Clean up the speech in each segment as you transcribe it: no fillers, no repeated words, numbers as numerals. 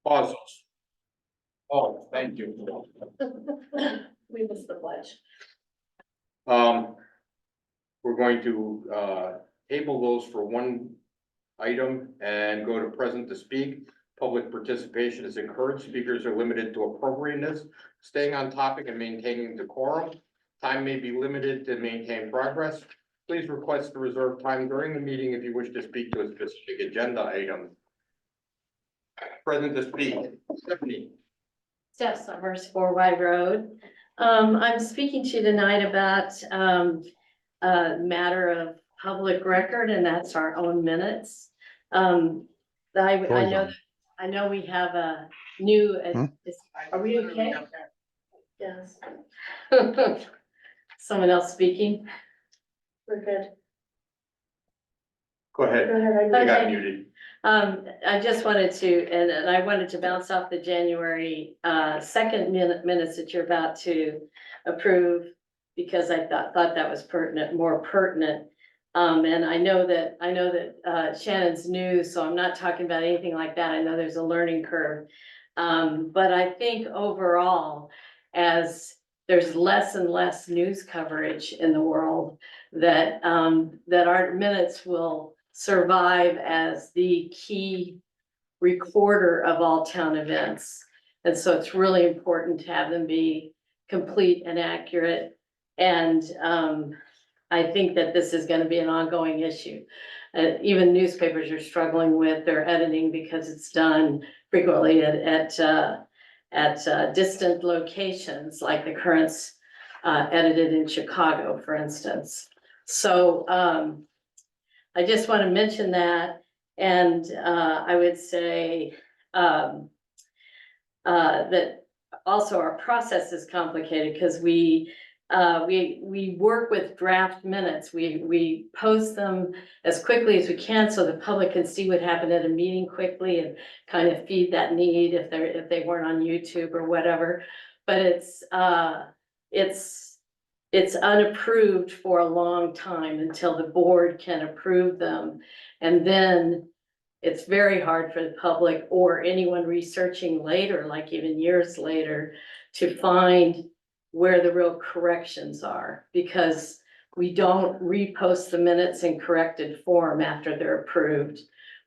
Pause those. Oh, thank you. We missed the pledge. We're going to, table those for one item and go to present to speak. Public participation is encouraged. Speakers are limited to appropriateness, staying on topic and maintaining decorum. Time may be limited to maintain progress. Please request to reserve time during the meeting if you wish to speak to a specific agenda item. Present to speak, Stephanie. Steph Summers, 4 Wide Road. I'm speaking to you tonight about a matter of public record, and that's our own minutes. I know we have a new, are we okay? Yes. Someone else speaking? We're good. Go ahead. Go ahead. You got Okay. muted. I just wanted to, and I wanted to bounce off the January 2nd minutes that you're about to approve, because I thought that was more pertinent. And I know that Shannon's new, so I'm not talking about anything like that. I know there's a learning curve. But I think overall, as there's less and less news coverage in the world, that our minutes will survive as the key recorder of all town events. And so it's really important to have them be complete and accurate. And I think that this is going to be an ongoing issue. Even newspapers are struggling with their editing because it's done frequently at distant locations, like the Current's edited in Chicago, for instance. So I just want to mention that, and I would say that also our process is complicated because we work with draft minutes. We post them as quickly as we can so the public can see what happened at a meeting quickly and kind of feed that need if they weren't on YouTube or whatever. But it's unapproved for a long time until the board can approve them. And then it's very hard for the public or anyone researching later, like even years later, to find where the real corrections are, because we don't repost the minutes in corrected form after they're approved.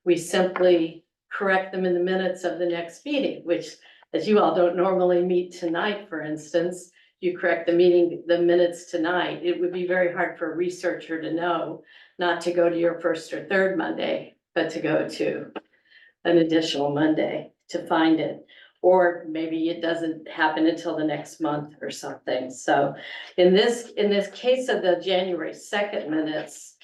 We simply correct them in the minutes of the next meeting, which, as you all don't normally meet tonight, for instance, you correct the minutes tonight. It would be very hard for a researcher to know not to go to your first or third Monday, but to go to an additional Monday to find it. Or maybe it doesn't happen until the next month or something. So in this case of the January 2nd minutes,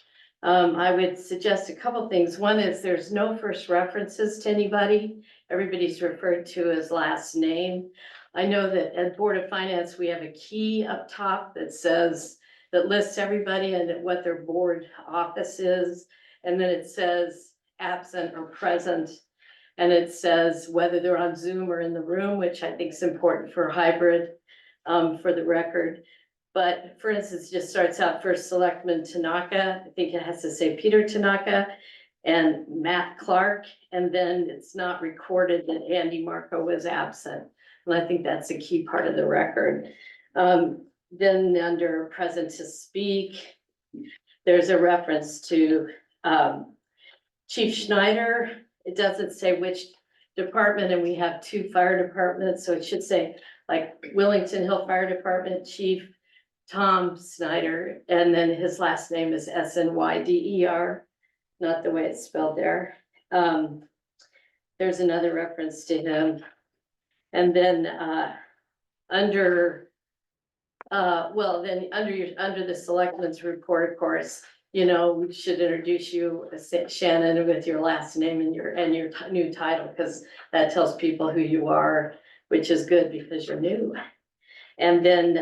I would suggest a couple things. One is there's no first references to anybody. Everybody's referred to as last name. I know that at Board of Finance, we have a key up top that lists everybody and what their board office is. And then it says absent or present. And it says whether they're on Zoom or in the room, which I think is important for hybrid, for the record. But for instance, it just starts out first Selectman Tanaka. I think it has to say Peter Tanaka and Matt Clark. And then it's not recorded that Andy Marco was absent. And I think that's a key part of the record. Then under present to speak, there's a reference to Chief Schneider. It doesn't say which department, and we have 2 fire departments, so it should say like Willington Hill Fire Department Chief Tom Snyder, and then his last name is Snyder, not the way it's spelled there. There's another reference to him. And then under the Selectmen's report, of course, you know, we should introduce you, Shannon, with your last name and your new title, because that tells people who you are, which is good because you're new. And then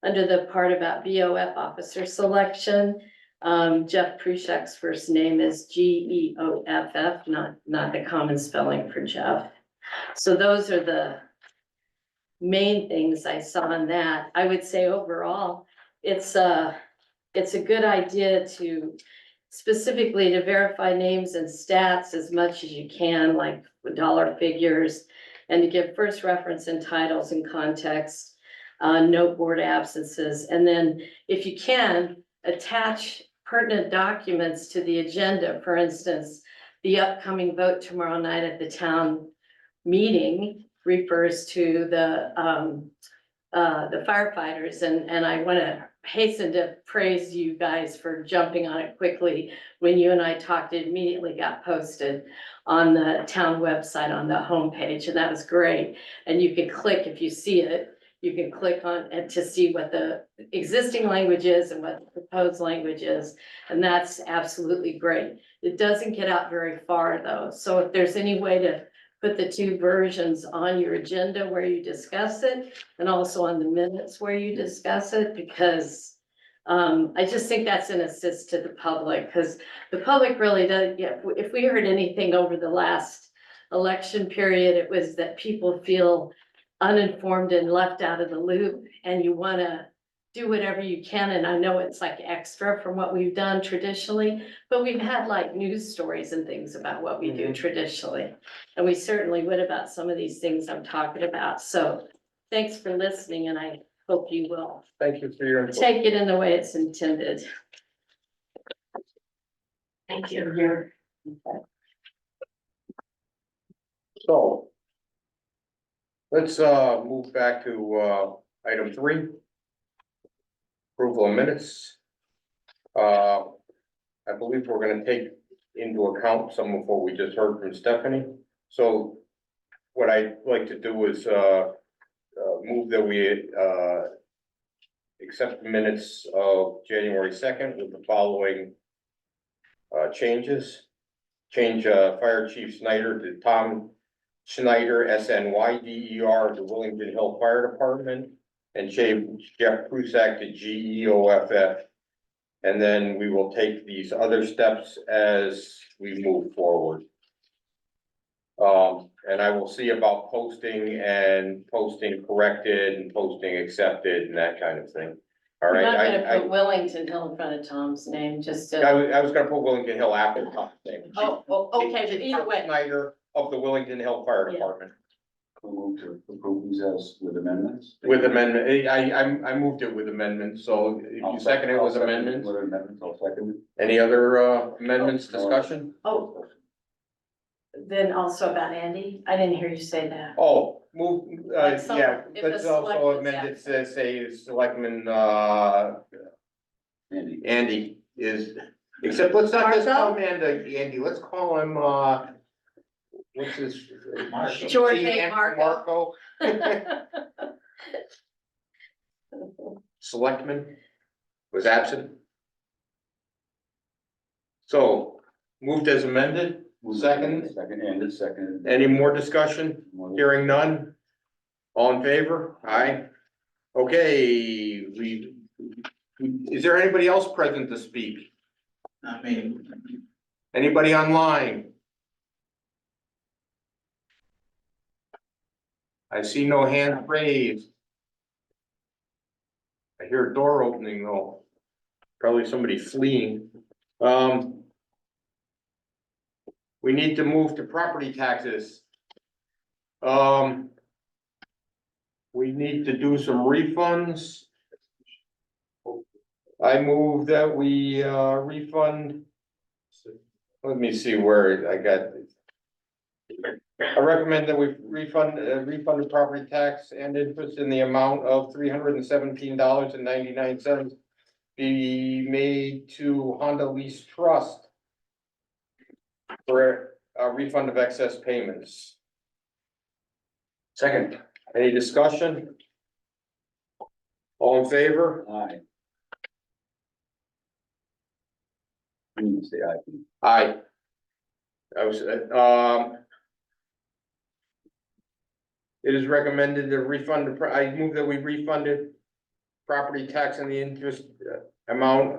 under the part about BOF officer selection, Jeff Prushak's first name is Geoff, not the common spelling for Jeff. So those are the main things I saw in that. I would say overall, it's a good idea to specifically to verify names and stats as much as you can, like dollar figures, and to give first reference and titles and context, note board absences, and then if you can, attach pertinent documents to the agenda. For instance, the upcoming vote tomorrow night at the town meeting refers to the firefighters, and I want to hasten to praise you guys for jumping on it quickly. When you and I talked, it immediately got posted on the town website on the homepage, and that was great. And you can click, if you see it, you can click on it to see what the existing language is and what the proposed language is, and that's absolutely great. It doesn't get out very far though, so if there's any way to put the two versions on your agenda where you discuss it, and also on the minutes where you discuss it, because I just think that's an assist to the public, because the public really does, yeah, if we heard anything over the last election period, it was that people feel uninformed and left out of the loop, and you wanna do whatever you can, and I know it's like extra from what we've done traditionally, but we've had like news stories and things about what we do traditionally. And we certainly would about some of these things I'm talking about, so thanks for listening, and I hope you will Thank you for your input. take it in the way it's intended. Thank you. So. Let's move back to item 3. Approval of minutes. I believe we're gonna take into account some of what we just heard from Stephanie. So what I'd like to do is move that we accept the minutes of January 2nd with the following changes. Change Fire Chief Snyder to Tom Schneider, SNYDER, of the Willington Hill Fire Department, and change Jeff Prusak to GEOFF. And then we will take these other steps as we move forward. And I will see about posting corrected and posting accepted and that kind of thing. All We're right. not gonna put Willington Hill in front of Tom's name, just to. I was gonna put Willington Hill after Tom's name. Oh, okay, but either way. Snyder of the Willington Hill Fire Yeah. Department. We'll move to approve these as with amendments. With amendment, I moved it with amendments, so if you second it with amendments, With amendments, I'll second it. any other amendments discussion? Oh, then also about Andy, I didn't hear you say that. Oh, move, Like some- yeah, if let's the also selectmen's amend it to say Selectman Andy. Andy is, except let's not just Marco? call him Andy, let's call him what's his? George See, A. Andy Marco. Selectman was absent. So moved as amended, second, Second, and it's second. any more discussion? Hearing none? All in favor? Aye. Okay, is there anybody else present to speak? Not me. Anybody online? I see no hand raised. I hear a door opening though. Probably somebody fleeing. We need to move to property taxes. We need to do some refunds. I move that we refund. Let me see where I got. I recommend that we refund the property tax and interest in the amount of $317.99 be made to Honda Lease Trust for a refund of excess payments. Second. Any discussion? All in favor? Aye. You need to say aye. Aye. I was, it is recommended to refund, I move that we refunded property tax and the interest amount,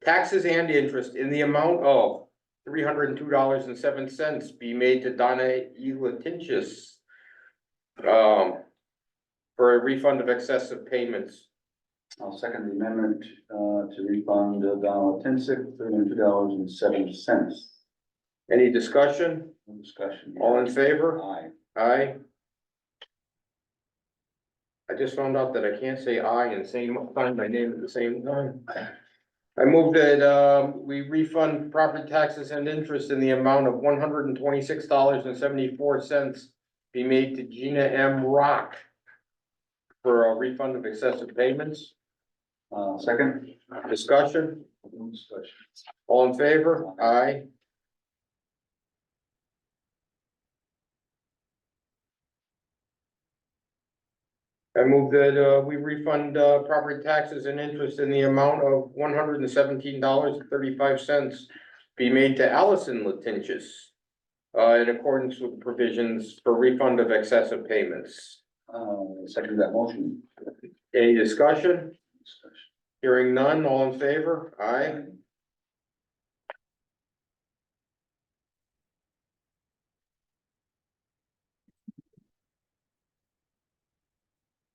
taxes and interest in the amount of $302.07 be made to Donna E. Letincius for a refund of excessive payments. I'll second the amendment, to refund Donald Tinsik, $302.07. Any discussion? No discussion. All in favor? Aye. Aye. I just found out that I can't say aye and sign my name at the same time. I move that, we refund property taxes and interest in the amount of $126.74 be made to Gina M. Rock for a refund of excessive payments. Second. Discussion? No discussion. All in favor? Aye. I move that, we refund, property taxes and interest in the amount of $117.35 be made to Allison Letincius, in accordance with provisions for refund of excessive payments. Second that motion. Any discussion? Discussion. Hearing none, all in favor? Aye.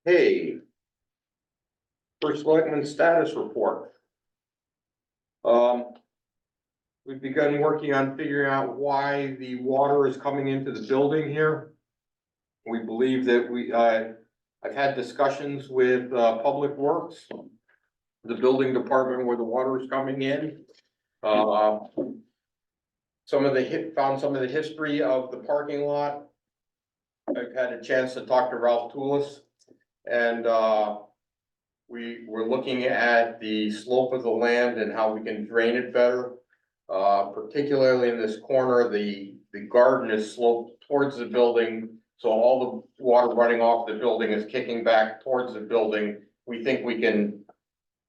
Hey. First Selectmen status report. We've begun working on figuring out why the water is coming into the building here. We believe that I've had discussions with, Public Works, the building department where the water is coming in. Found some of the history of the parking lot. I've had a chance to talk to Ralph Toulis, and, we were looking at the slope of the land and how we can drain it better. Particularly in this corner, the garden is sloped towards the building. So all the water running off the building is kicking back towards the building. We think we can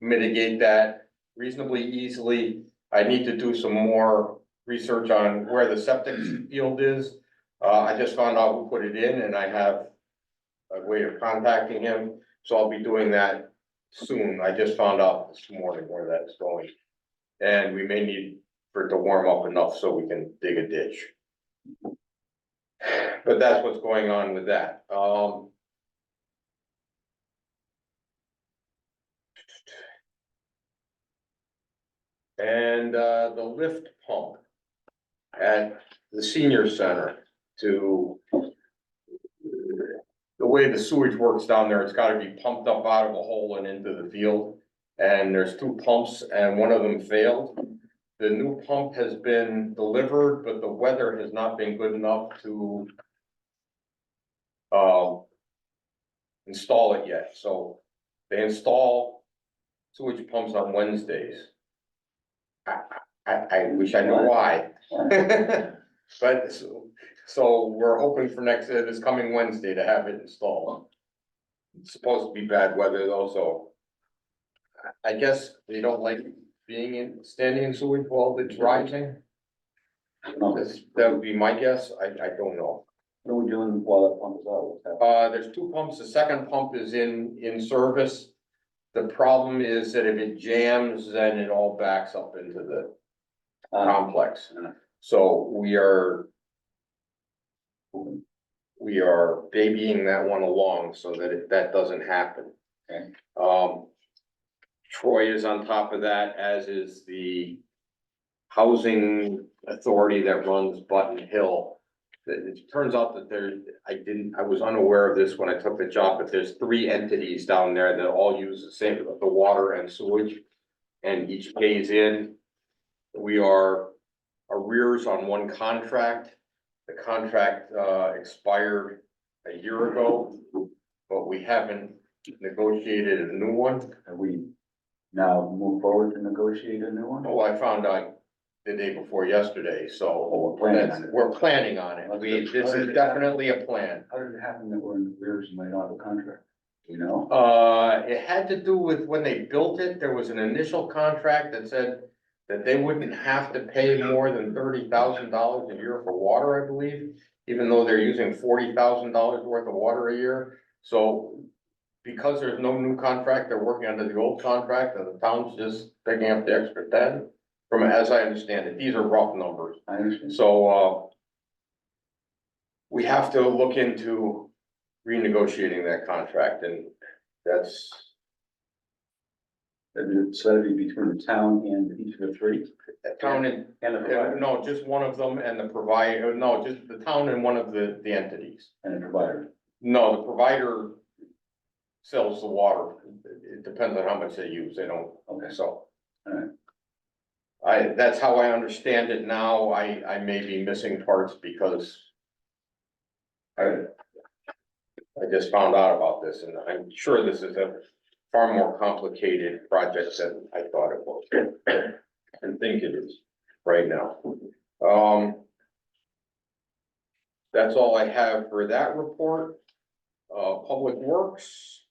mitigate that reasonably easily. I need to do some more research on where the septic field is. I just found out who put it in and I have a way of contacting him. So I'll be doing that soon. I just found out this morning where that's going. And we may need for it to warm up enough so we can dig a ditch. But that's what's going on with that. And the lift pump at the senior center to the way the sewage works down there, it's gotta be pumped up out of a hole and into the field. And there's two pumps and one of them failed. The new pump has been delivered, but the weather has not been good enough to install it yet. So they install sewage pumps on Wednesdays. I wish I knew why. But so we're hoping for this coming Wednesday to have it installed. It's supposed to be bad weather though, so I guess they don't like standing in sewage while it's rising. That would be my guess. I don't know. What are we doing while that pump is out? What's happening? There's two pumps. The second pump is in service. The problem is that if it jams, then it all backs up into the complex. So we are babying that one along so that that doesn't happen. Okay. Troy is on top of that, as is the housing authority that runs Button Hill. It turns out that I was unaware of this when I took the job, but there's 3 entities down there that all use the same, the water and sewage, and each pays in. We are arrears on one contract. The contract expired a year ago, but we haven't negotiated a new one. Have we now moved forward to negotiate a new one? Oh, I found out the day before yesterday, so Oh, we're planning on it. we're planning on it. This is definitely a plan. How did it happen that we're in arrears and might not have a contract? You know? It had to do with when they built it, there was an initial contract that said that they wouldn't have to pay more than $30,000 a year for water, I believe, even though they're using $40,000 worth of water a year. So because there's no new contract, they're working under the old contract and the town's just picking up the extra 10. From as I understand it, these are rough numbers. I understand. So we have to look into renegotiating that contract, and that's So that'd be between the town and each of the three? Town and, And the provider, no, just one of them and the provider, no, just the town and one of the entities. and the provider. No, the provider sells the water. It depends on how much they use. They don't, Okay. so. Alright. That's how I understand it now. I may be missing parts because I just found out about this, and I'm sure this is a far more complicated project than I thought it was. And think it is right now. That's all I have for that report. Public Works.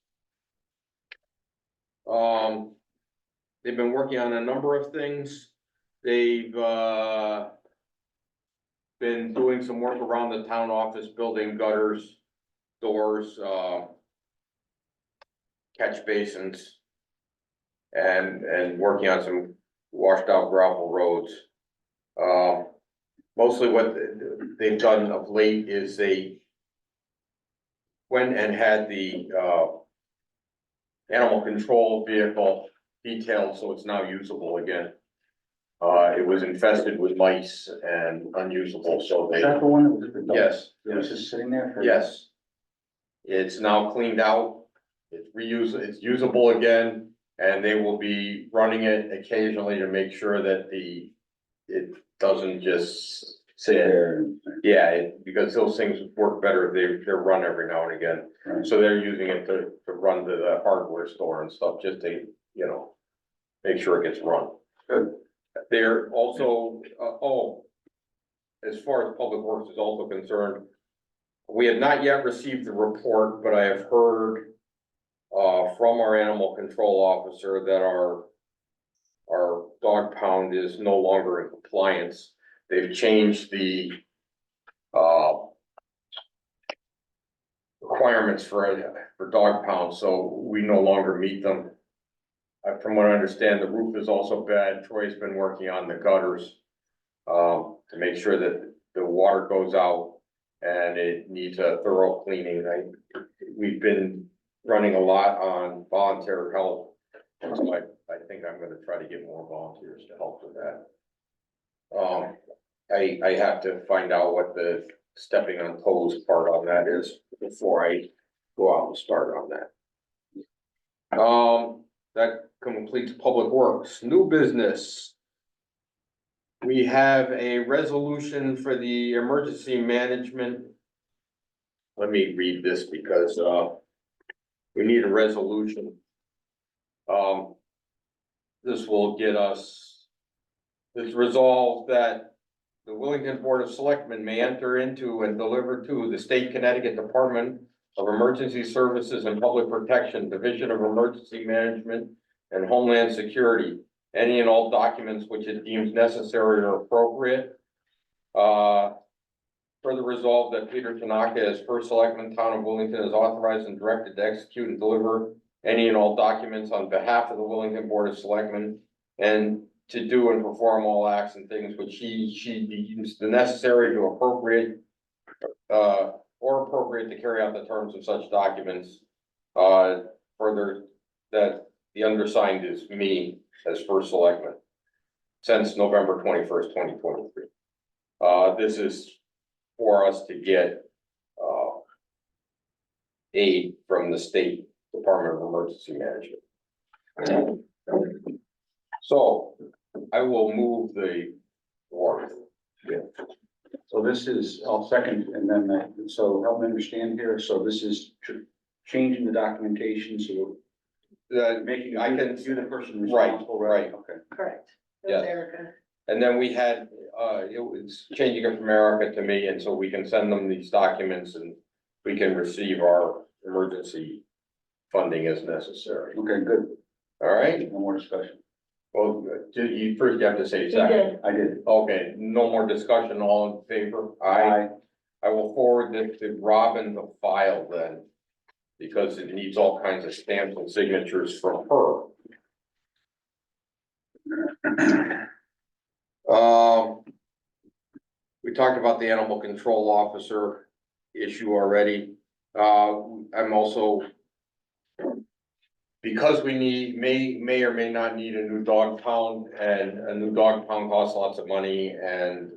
They've been working on a number of things. They've, been doing some work around the town office building, gutters, doors, catch basins. And working on some washed out gravel roads. Mostly what they've done of late is they went and had the, animal control vehicle detailed, so it's now usable again. It was infested with mice and unusable, so Is they, that the one that was for dogs? yes, It was just sitting there for? yes. It's now cleaned out, it's usable again, and they will be running it occasionally to make sure that it doesn't just Sit sit. there. Yeah, because those things work better if they're run every now and again. Right. So they're using it to run to the hardware store and stuff, just to, make sure it gets run. Good. They're also, as far as Public Works is also concerned, we have not yet received the report, but I have heard from our animal control officer that our dog pound is no longer in compliance. They've changed the requirements for dog pounds, so we no longer meet them. From what I understand, the roof is also bad. Troy's been working on the gutters to make sure that the water goes out, and it needs a thorough cleaning. We've been running a lot on volunteer help, and so I think I'm gonna try to get more volunteers to help with that. I have to find out what the stepping on toes part on that is before I go out and start on that. That completes Public Works. New business. We have a resolution for the emergency management. Let me read this because, we need a resolution. This will get us, this resolved that the Willington Board of Selectmen may enter into and deliver to the State Connecticut Department of Emergency Services and Public Protection, Division of Emergency Management and Homeland Security, any and all documents which it deems necessary or appropriate. Further resolved that Peter Tanaka, as first selectman, town of Willington, is authorized and directed to execute and deliver any and all documents on behalf of the Willington Board of Selectmen, and to do and perform all acts and things which she deems the necessary to appropriate, or appropriate to carry out the terms of such documents. Further, that the undersigned is me as first selectman since November 21st, 2023. This is for us to get aid from the State Department of Emergency Management. So I will move the warrant. So this is, I'll second, and then, so help me understand here, so this is changing the documentation, so making, I can, you the person Right, responsible, right. Okay. Correct. Yes. Erica. and then we had, it was changing it from Erica to me, and so we can send them these documents and we can receive our emergency funding as necessary. Okay, good. All right, No more discussion. well, you first have to say He second. did. I did. Okay, no more discussion, all in favor? I will forward this to Robin to file then, because it needs all kinds of stamps and signatures from her. We talked about the animal control officer issue already. I'm also because we may or may not need a new dog pound, and a new dog pound costs lots of money, and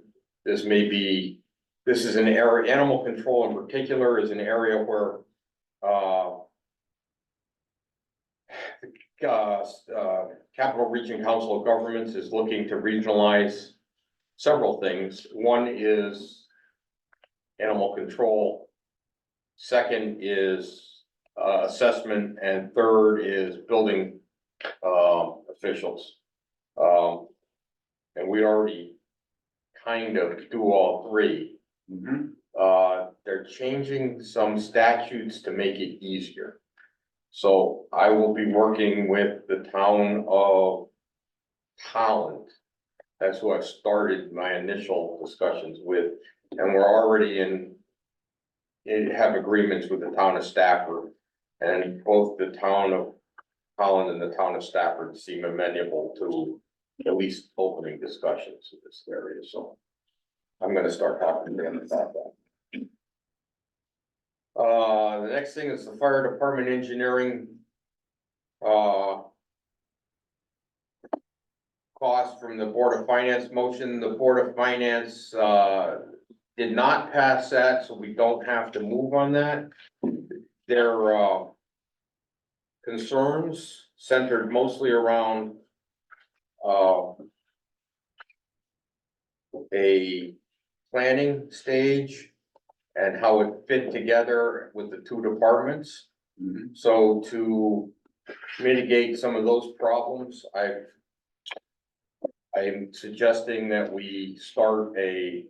this is an area, animal control in particular is an area where, Capital Region Council of Governments is looking to regionalize several things. One is animal control. Second is assessment, and third is building officials. And we already kind of do all three. They're changing some statutes to make it easier. So I will be working with the town of Holland. That's who I started my initial discussions with, and we're already have agreements with the town of Stafford. And both the town of Holland and the town of Stafford seem amenable to at least opening discussions in this area, so I'm gonna start talking to them about that. The next thing is the fire department engineering. Cost from the Board of Finance motion. The Board of Finance, did not pass that, so we don't have to move on that. Their, concerns centered mostly around, a planning stage and how it fit together with the two departments. So to mitigate some of those problems, I'm suggesting that we start a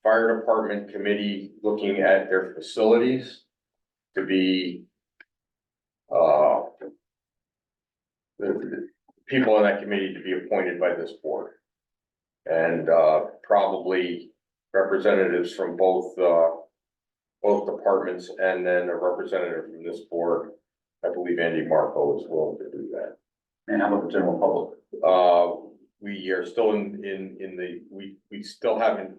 fire department committee looking at their facilities to be, the people on that committee to be appointed by this board. And, probably representatives from both departments, and then a representative from this board. I believe Andy Marco is willing to do that. And how about the general public? We are still we still haven't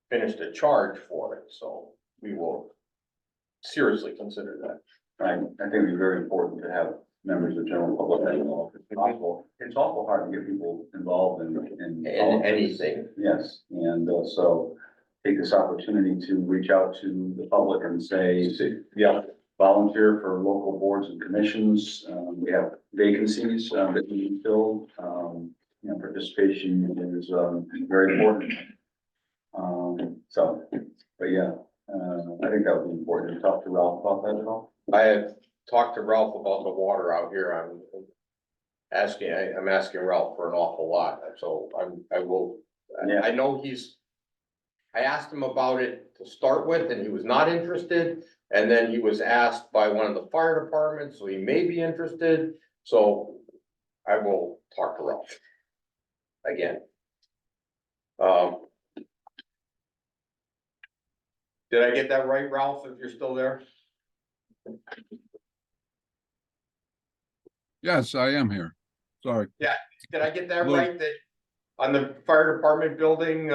finished a charge for it, so we will seriously consider that. I think it'd be very important to have members of the general public involved if possible. It's awful hard to get people involved in And anything. Yes, and so take this opportunity to reach out to the public and say, yeah, volunteer for local boards and commissions. We have vacancies that we can fill. Participation is very important. But yeah, I think that would be important to talk to Ralph about that at all. I have talked to Ralph about the water out here. I'm asking Ralph for an awful lot, so Yeah. I know I asked him about it to start with, and he was not interested. And then he was asked by one of the fire departments, so he may be interested. So I will talk to Ralph again. Did I get that right, Ralph, if you're still there? Yes, I am here. Sorry. Did I get that Lou. right, that on the fire department building,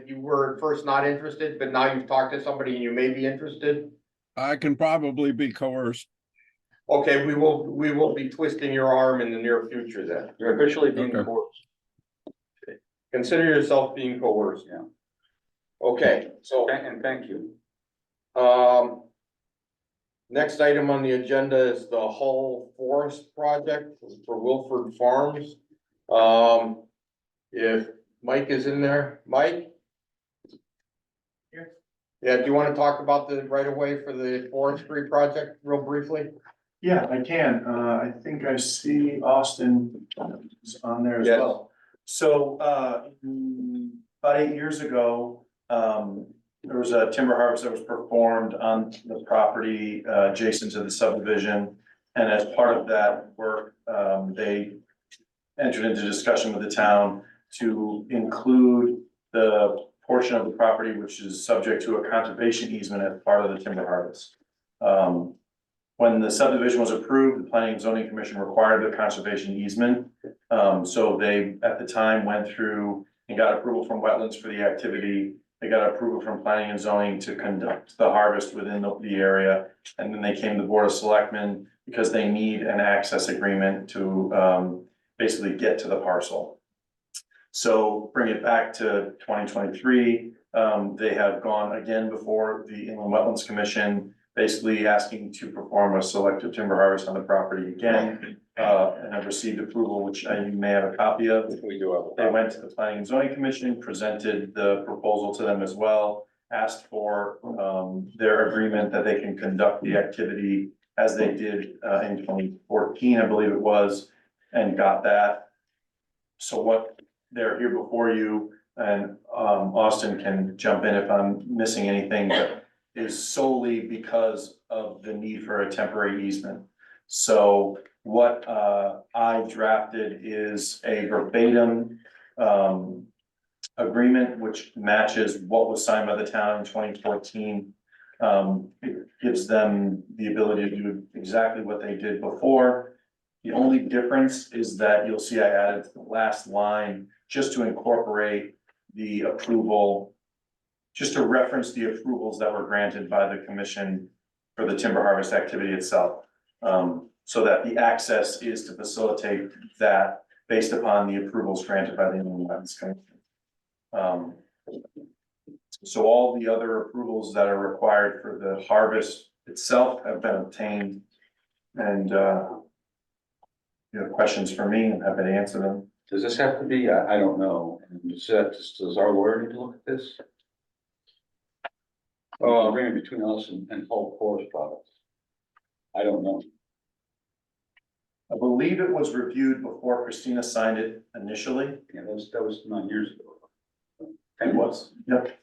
you were at first not interested, but now you've talked to somebody and you may be interested? I can probably be coerced. Okay, we will be twisting your arm in the near future then. You're officially being Okay. coerced. Consider yourself being coerced. Yeah. Okay, so, And thank you. next item on the agenda is the Hull Forest Project for Wilford Farms. If Mike is in there, Mike? Yeah, do you want to talk about the right of way for the forestry project real briefly? Yeah, I can. I think I see Austin is on there as Yes. well. So, about 8 years ago, there was a timber harvest that was performed on the property, adjacent to the subdivision. And as part of that work, they entered into discussion with the town to include the portion of the property which is subject to a conservation easement as part of the timber harvest. When the subdivision was approved, the Planning and Zoning Commission required the conservation easement. So they, at the time, went through and got approval from wetlands for the activity. They got approval from Planning and Zoning to conduct the harvest within the area. And then they came to the Board of Selectmen because they need an access agreement to basically get to the parcel. So bring it back to 2023, they have gone again before the Inland Wetlands Commission, basically asking to perform a selective timber harvest on the property again, and have received approval, which you may have a copy of. We do have. They went to the Planning and Zoning Commission, presented the proposal to them as well, asked for their agreement that they can conduct the activity as they did in 2014, I believe it was, and got that. So what they're here before you, and Austin can jump in if I'm missing anything, but is solely because of the need for a temporary easement. So what I drafted is a verbatim agreement which matches what was signed by the town in 2014. It gives them the ability to do exactly what they did before. The only difference is that you'll see I added the last line just to incorporate the approval, just to reference the approvals that were granted by the commission for the timber harvest activity itself. So that the access is to facilitate that based upon the approvals granted by the Inland Wetlands Commission. So all the other approvals that are required for the harvest itself have been obtained. And you have questions for me and have been answered them. Does this have to be, I don't know, does our lawyer need to look at this? Agreement between us and Whole Forest Products. I don't know. I believe it was reviewed before Christina signed it initially. Yeah, that was 9 years ago. It was, yep.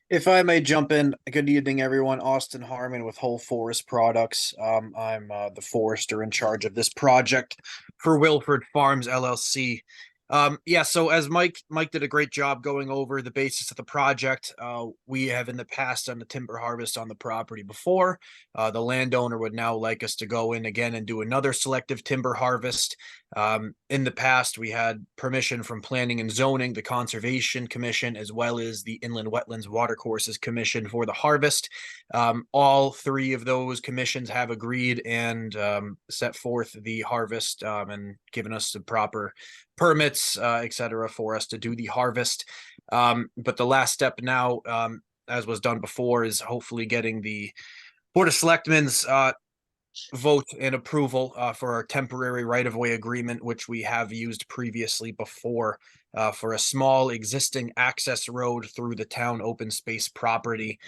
If I may jump in, good evening, everyone. Austin Harmon with Whole Forest Products. I'm the forester in charge of this project for Wilford Farms LLC. Yeah, so as Mike did a great job going over the basis of the project. We have in the past done the timber harvest on the property before. The landowner would now like us to go in again and do another selective timber harvest. In the past, we had permission from Planning and Zoning, the Conservation Commission, as well as the Inland Wetlands Watercourses Commission for the harvest. All three of those commissions have agreed and set forth the harvest and given us the proper permits, etc., for us to do the harvest. But the last step now, as was done before, is hopefully getting the Board of Selectmen's vote and approval for our temporary right-of-way agreement, which we have used previously before for a small existing access road through the town open space property.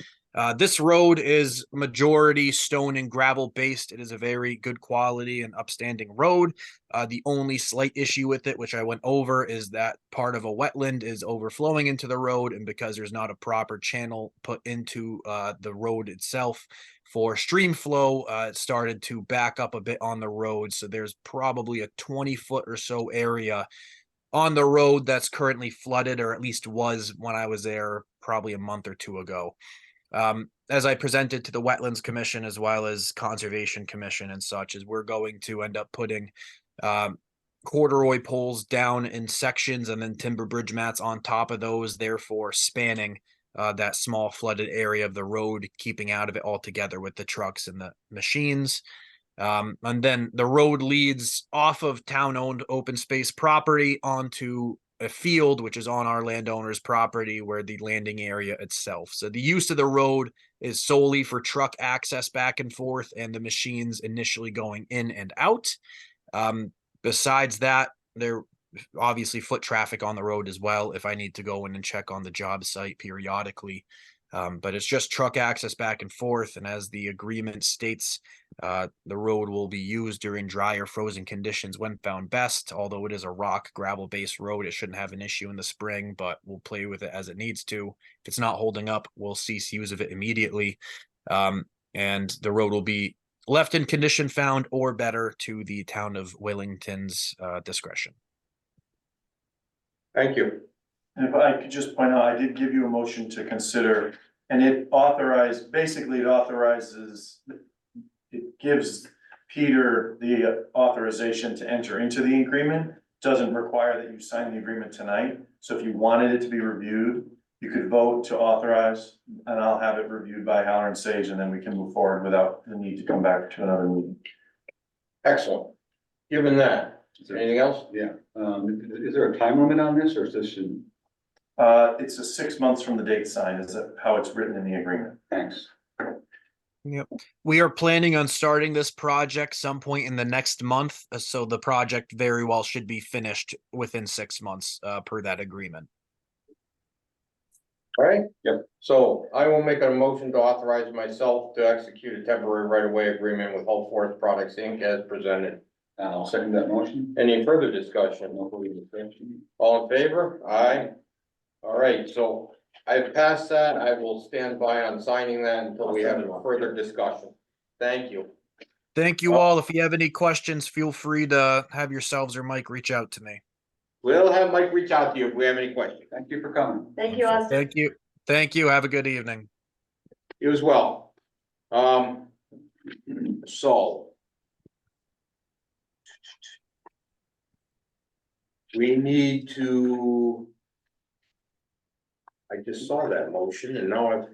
This road is majority stone and gravel based. It is a very good quality and upstanding road. The only slight issue with it, which I went over, is that part of a wetland is overflowing into the road, and because there's not a proper channel put into the road itself for stream flow, it started to back up a bit on the road. So there's probably a 20-foot or so area on the road that's currently flooded, or at least was when I was there probably a month or two ago. As I presented to the Wetlands Commission as well as Conservation Commission and such, is we're going to end up putting corduroy poles down in sections and then timber bridge mats on top of those, therefore spanning that small flooded area of the road, keeping out of it altogether with the trucks and the machines. And then the road leads off of town-owned open space property onto a field, which is on our landowner's property, where the landing area itself. So the use of the road is solely for truck access back and forth and the machines initially going in and out. Besides that, there obviously foot traffic on the road as well if I need to go in and check on the job site periodically. But it's just truck access back and forth. And as the agreement states, the road will be used during dry or frozen conditions when found best. Although it is a rock gravel based road, it shouldn't have an issue in the spring, but we'll play with it as it needs to. If it's not holding up, we'll cease use of it immediately. And the road will be left in condition found or better to the town of Willington's discretion. Thank you. And if I could just point out, I did give you a motion to consider, and it gives Peter the authorization to enter into the agreement. Doesn't require that you sign the agreement tonight. So if you wanted it to be reviewed, you could vote to authorize, and I'll have it reviewed by Howard and Sage, and then we can move forward without the need to come back to another meeting. Excellent. Given that, anything else? Yeah, is there a time limit on this, or is this, It's a 6 months from the date signed, is that how it's written in the agreement? thanks. Yep. We are planning on starting this project some point in the next month, so the project very well should be finished within 6 months, per that agreement. All right? Yep. So I will make a motion to authorize myself to execute a temporary right-of-way agreement with Hull Forest Products, Inc. as presented. I'll second that motion. Any further discussion? No further discussion. All in favor? Aye. All right, so I've passed that. I will stand by on signing that until we have a further discussion. Thank you. Thank you all. If you have any questions, feel free to have yourselves or Mike reach out to me. We'll have Mike reach out to you if we have any questions. Thank you for coming. Thank you, Austin. Thank you. Thank you. Have a good evening. You as well. So. We need to. I just saw that motion and now I've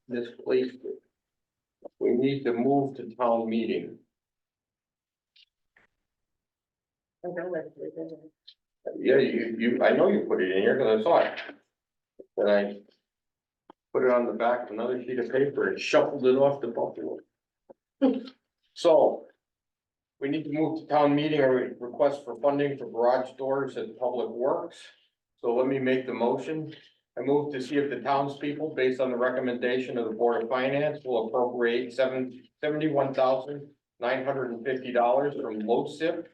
misplaced it. We need to move to town meeting. Yeah, I know you put it in here because I saw it. Then I put it on the back of another sheet of paper and shuffled it off the buffalo. So. We need to move to town meeting or request for funding for garage doors at Public Works. So let me make the motion. I move to see if the townspeople, based on the recommendation of the Board of Finance, will appropriate $71,950 from LoSiP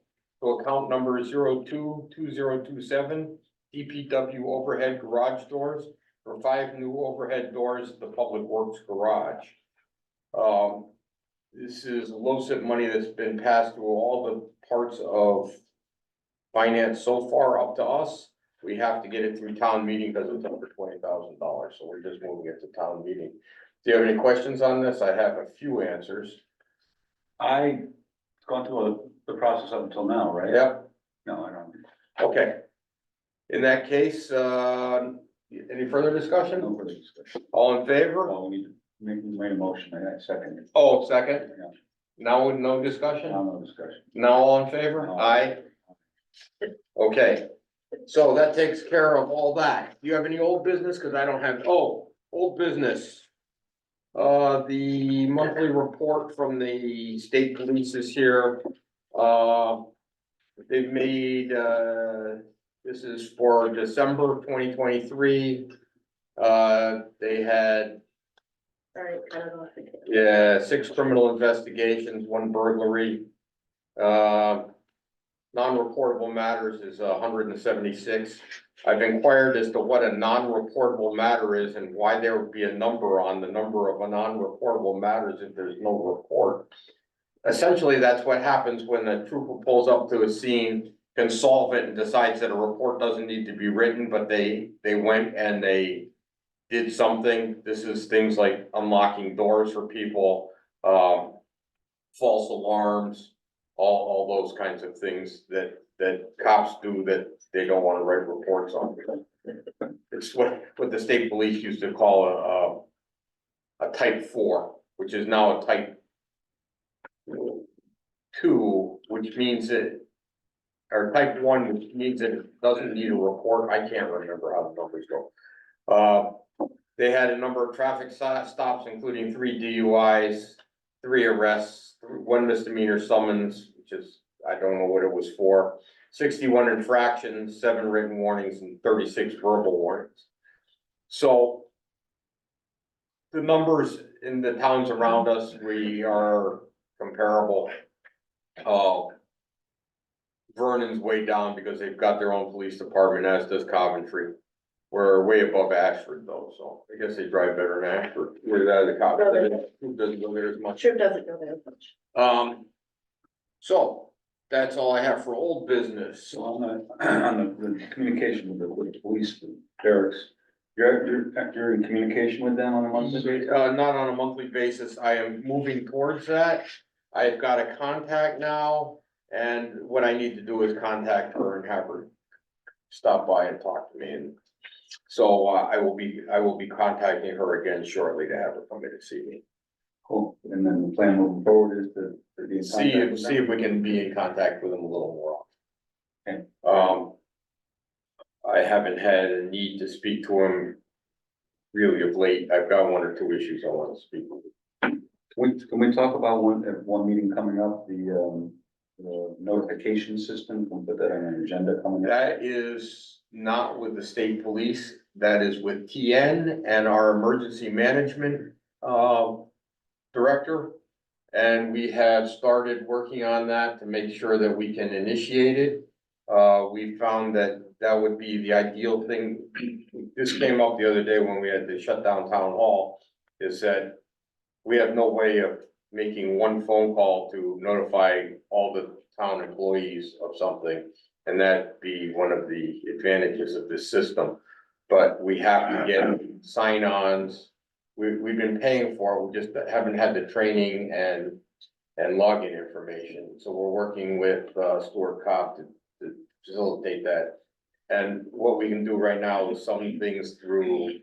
to account number 022027 DPW overhead garage doors for 5 new overhead doors at the Public Works garage. This is LoSiP money that's been passed through all the parts of finance so far up to us. We have to get it through town meeting because it's under $20,000, so we're just moving it to town meeting. Do you have any questions on this? I have a few answers. I've gone through the process up until now, right? Yep, No, I don't. okay. In that case, any further discussion? No further discussion. All in favor? Well, we need to make a motion, I second it. Oh, second. Yeah. Now, no discussion? No discussion. Now all in favor? No. Aye. Okay, so that takes care of all that. Do you have any old business? Cause I don't have, old business. The monthly report from the state police is here. They've made, this is for December 2023. They had, Sorry, I don't know if I can. yeah, 6 criminal investigations, 1 burglary. Non-reportable matters is 176. I've inquired as to what a non-reportable matter is and why there would be a number on the number of a non-reportable matters if there's no report. Essentially, that's what happens when a trooper pulls up to a scene, can solve it and decides that a report doesn't need to be written, but they went and they did something. This is things like unlocking doors for people, false alarms, all those kinds of things that cops do that they don't want to write reports on. It's what the state police used to call a type 4, which is now a type 2, which means it, or type 1, which means it doesn't need a report. I can't remember how the numbers go. They had a number of traffic stops, including 3 DUIs, 3 arrests, 1 misdemeanor summons, which is, I don't know what it was for, 61 infractions, 7 written warnings, and 36 verbal warnings. So the numbers in the towns around us, we are comparable. Vernon's way down because they've got their own police department, as does Coventry. We're way above Ashford though, so I guess they drive better than Ashford. Where the cop doesn't go there as much. Sure doesn't go there much. So that's all I have for old business. So on the communication with the police, the barracks, you're in communication with them on a monthly basis? Not on a monthly basis. I am moving towards that. I've got a contact now, and what I need to do is contact her and have her stop by and talk to me and So I will be contacting her again shortly to have her come in and see me. Cool. And then the plan moving forward is to be in See contact with if them? we can be in contact with them a little more Okay. often. I haven't had a need to speak to him really of late. I've got one or two issues I want to speak with. Can we talk about one meeting coming up, the notification system? Can we put that on an agenda coming up? That is not with the state police, that is with TN and our emergency management, director. And we have started working on that to make sure that we can initiate it. We found that would be the ideal thing. This came up the other day when we had to shut down town hall, is that we have no way of making one phone call to notify all the town employees of something. And that'd be one of the advantages of this system. But we have to get sign-ons. We've been paying for it, we just haven't had the training and login information. So we're working with Stuart Cobb to facilitate that. And what we can do right now is some things through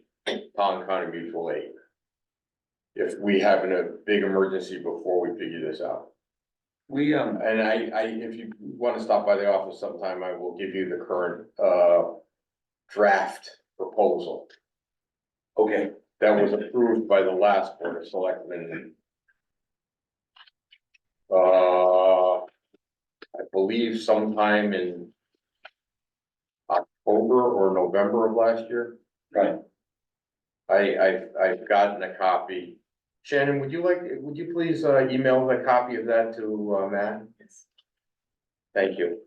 Town County Mutual Aid. If we have a big emergency before we figure this out. We, And if you want to stop by the office sometime, I will give you the current, draft proposal. okay, That was approved by the last Board of Selectmen. I believe sometime in October or November of last year. right. I've gotten a copy. Shannon, would you please email a copy of that to Matt? Thank you.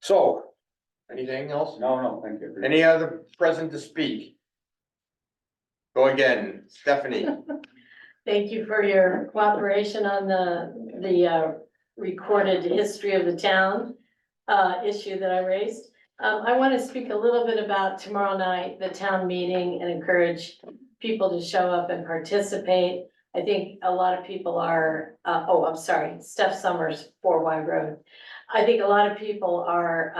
So, anything else? No, thank you. Any other present to speak? Go again, Stephanie. Thank you for your cooperation on the recorded history of the town issue that I raised. I want to speak a little bit about tomorrow night, the town meeting, and encourage people to show up and participate. I think a lot of people are, I'm sorry, Steph Summers, 4Y Road. I think a lot of people are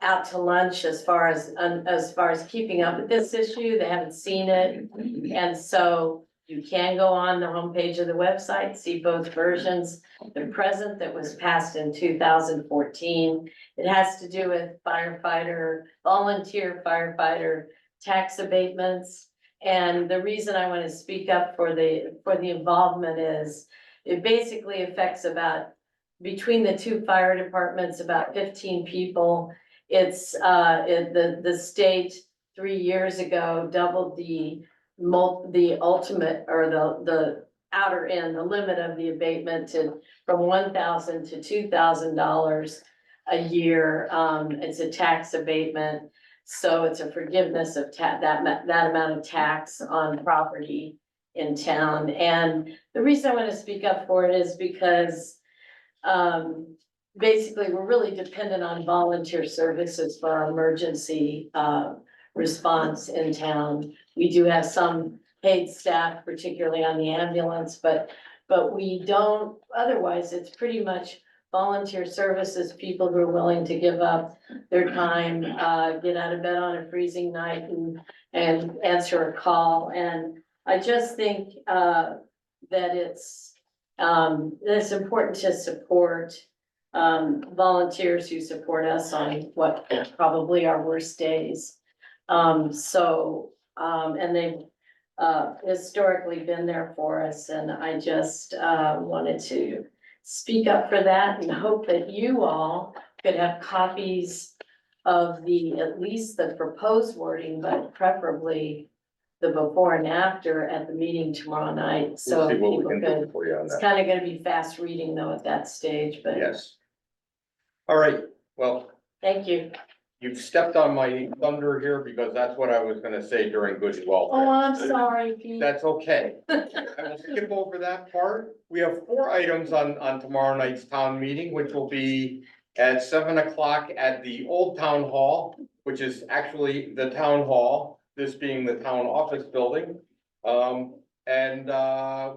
out to lunch as far as keeping up with this issue. They haven't seen it. And so you can go on the homepage of the website, see both versions. The present that was passed in 2014, it has to do with volunteer firefighter tax abatements. And the reason I want to speak up for the involvement is it basically affects between the two fire departments, about 15 people. It's the state 3 years ago doubled the ultimate, or the outer end, the limit of the abatement from $1,000 to $2,000 a year. It's a tax abatement, so it's a forgiveness of that amount of tax on property in town. And the reason I want to speak up for it is because basically we're really dependent on volunteer services for our emergency response in town. We do have some paid staff, particularly on the ambulance, but we don't, otherwise it's pretty much volunteer services, people who are willing to give up their time, get out of bed on a freezing night and answer a call. And I just think that it's important to support volunteers who support us on what probably our worst days. And they've historically been there for us, and I just wanted to speak up for that and hope that you all could have copies of at least the proposed wording, but preferably the before and after at the meeting tomorrow night, so We'll see what we people can could. do for you on It's that. kind of gonna be fast reading though at that stage, but Yes. All right, well, thank you. you've stepped on my thunder here because that's what I was gonna say during good and Oh, welfare. I'm sorry, Pete. That's okay. I will skip over that part. We have 4 items on tomorrow night's town meeting, which will be at 7 o'clock at the Old Town Hall, which is actually the town hall, this being the town office building. And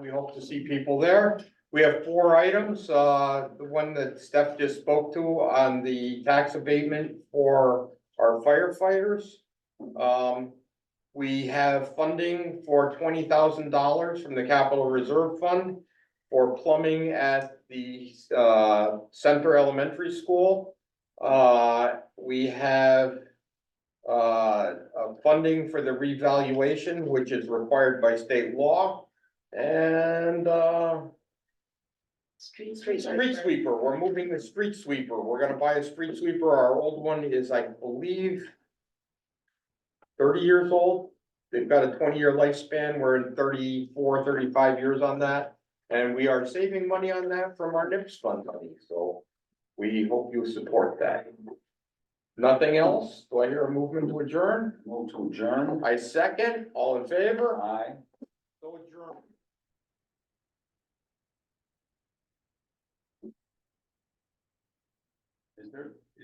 we hope to see people there. We have four items, the one that Steph just spoke to on the tax abatement for our firefighters. We have funding for $20,000 from the Capital Reserve Fund for plumbing at the Center Elementary School. We have funding for the revaluation, which is required by state law. And street sweeper, we're moving the street sweeper. We're gonna buy a street sweeper. Our old one is, I believe, 30 years old. They've got a 20-year lifespan. We're in 34, 35 years on that. And we are saving money on that from our NIPS fund money, so we hope you support that. Nothing else? Do I hear a movement to adjourn? Move to adjourn. I second. All in favor? Aye. So adjourn. Is there?